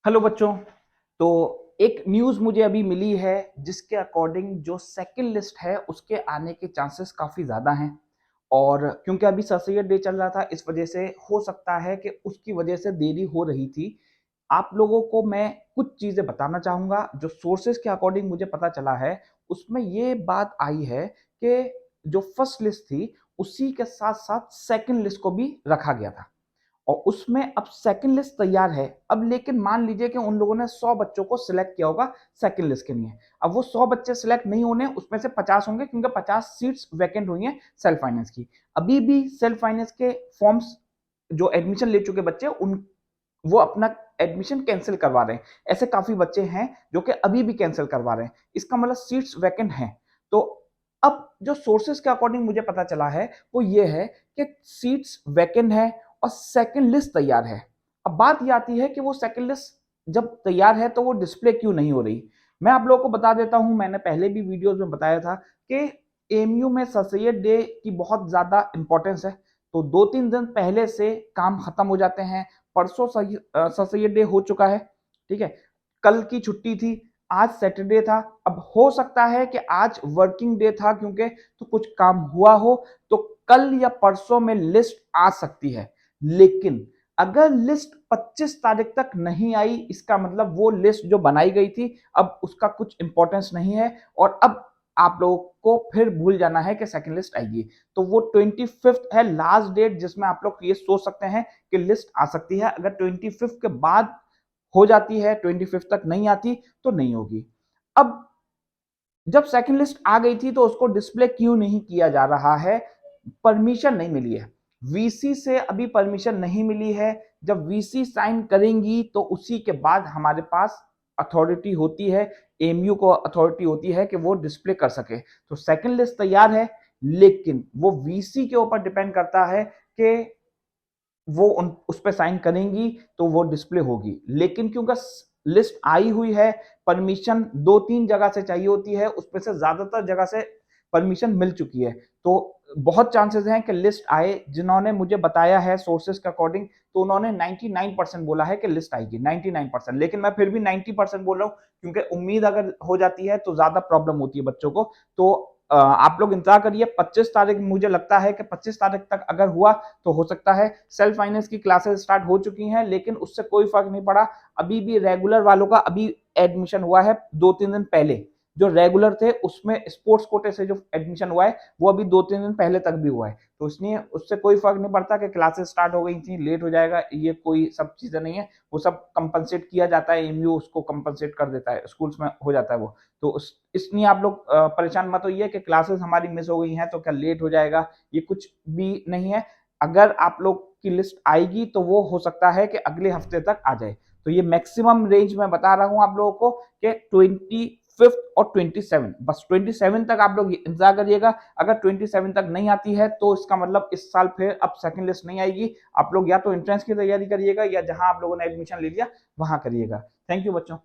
Hello बच्चों। तो एक न्यूज़ मुझे अभी मिली है जिसके अकॉर्डिंग जो सेकंड लिस्ट है उसके आने के चांसेस काफ़ी ज़्यादा हैं। और क्योंकि अभी सर सैयद डे चल रहा था इस वजह से हो सकता है कि उसकी वजह से देरी हो रही थी। आप लोगों को मैं कुछ चीज़ें बताना चाहूँगा जो सोर्सेज़ के अकॉर्डिंग मुझे पता चला है। उसमें ये बात आई है कि जो फर्स्ट लिस्ट थी उसी के साथ-साथ सेकंड लिस्ट को भी रखा गया था। और उसमें अब सेकंड लिस्ट तैयार है। अब लेकिन मान लीजिए कि उन लोगों ने 100 बच्चों को सिलेक्ट किया होगा सेकंड लिस्ट के लिए। अब वो 100 बच्चे सिलेक्ट नहीं होने, उसमें से 50 होंगे क्योंकि 50 सीट्स वैकेंट हुई हैं सेल्फ फाइनेंस की। अभी भी सेल्फ फाइनेंस के फॉर्म्स जो एडमिशन ले चुके बच्चे उन वो अपना एडमिशन कैंसिल करवा रहे हैं। ऐसे काफ़ी बच्चे हैं जो कि अभी भी कैंसिल करवा रहे हैं। इसका मतलब सीट्स वैकेंट हैं। तो अब जो सोर्सेज़ के अकॉर्डिंग मुझे पता चला है वो ये है कि सीट्स वैकेंट है और सेकंड लिस्ट तैयार है। अब बात ये आती है कि वो सेकंड लिस्ट जब तैयार है तो वो डिस्प्ले क्यों नहीं हो रही? मैं आप लोगों को बता देता हूँ, मैंने पहले भी वीडियोज़ में बताया था कि एएमयू में सर सैयद डे की बहुत ज़्यादा इम्पोर्टेंस है। तो 2-3 दिन पहले से काम खत्म हो जाते हैं। परसों सर सैयद डे हो चुका है, ठीक है? कल की छुट्टी थी, आज सैटरडे था। अब हो सकता है कि आज वर्किंग डे था क्योंकि तो कुछ काम हुआ हो, तो कल या परसों में लिस्ट आ सकती है। लेकिन अगर लिस्ट 25 तारीख तक नहीं आई, इसका मतलब वो लिस्ट जो बनाई गई थी अब उसका कुछ इंपॉर्टेंस नहीं है और अब आप लोगों को फिर भूल जाना है कि सेकंड लिस्ट आएगी। तो वो 25th है लास्ट डेट जिसमें आप लोग ये सोच सकते हैं कि लिस्ट आ सकती है। अगर 25th के बाद हो जाती है, 25th तक नहीं आती तो नहीं होगी। अब जब सेकंड लिस्ट आ गई थी तो उसको डिस्प्ले क्यों नहीं किया जा रहा है? परमिशन नहीं मिली है। वीसी से अभी परमिशन नहीं मिली है। जब वीसी साइन करेंगी तो उसी के बाद हमारे पास अथॉरिटी होती है, एएमयू को अथॉरिटी होती है कि वो डिस्प्ले कर सके। तो सेकंड लिस्ट तैयार है, लेकिन वो वीसी के ऊपर डिपेंड करता है कि वो उस पे साइन करेंगी तो वो डिस्प्ले होगी। लेकिन क्योंकि लिस्ट आई हुई है, परमिशन 2-3 जगह से चाहिए होती है, उसमें से ज्यादातर जगह से परमिशन मिल चुकी है। तो बहुत चांसेस हैं कि लिस्ट आए। जिन्होंने मुझे बताया है सोर्सेज के अकॉर्डिंग, तो उन्होंने 99% बोला है कि लिस्ट आएगी, 99%। लेकिन मैं फिर भी 90% बोल रहा हूँ क्योंकि उम्मीद अगर हो जाती है तो ज्यादा प्रॉब्लम होती है बच्चों को। तो आप लोग इंतजार करिए। 25 तारीख मुझे लगता है कि 25 तारीख तक अगर हुआ तो हो सकता है। सेल्फ फाइनेंस की क्लासेस स्टार्ट हो चुकी हैं, लेकिन उससे कोई फर्क नहीं पड़ा। अभी भी रेगुलर वालों का अभी एडमिशन हुआ है 2-3 दिन पहले। जो रेगुलर थे उसमें स्पोर्ट्स कोटे से जो एडमिशन हुआ है वो अभी 2-3 दिन पहले तक भी हुआ है। तो इसलिए उससे कोई फर्क नहीं पड़ता कि क्लासेस स्टार्ट हो गई थी, लेट हो जाएगा, ये कोई सब चीजें नहीं है। वो सब कंपनसेट किया जाता है, एमयू उसको कंपनसेट कर देता है, स्कूल्स में हो जाता है वो। तो इसलिए आप लोग परेशान मत होइए कि क्लासेस हमारी मिस हो गई हैं तो क्या लेट हो जाएगा, ये कुछ भी नहीं है। अगर आप लोग की लिस्ट आएगी तो वो हो सकता है कि अगले हफ्ते तक आ जाए। तो ये मैक्सिमम रेंज में बता रहा हूं आप लोगों को कि 25th और 27, बस 27 तक आप लोग इंतजार करिएगा। अगर 27 तक नहीं आती है तो इसका मतलब इस साल फिर अब सेकंड लिस्ट नहीं आएगी। आप लोग या तो एंट्रेंस की तैयारी करिएगा या जहां आप लोगों ने एडमिशन ले लिया वहां करिएगा। थैंक यू बच्चों।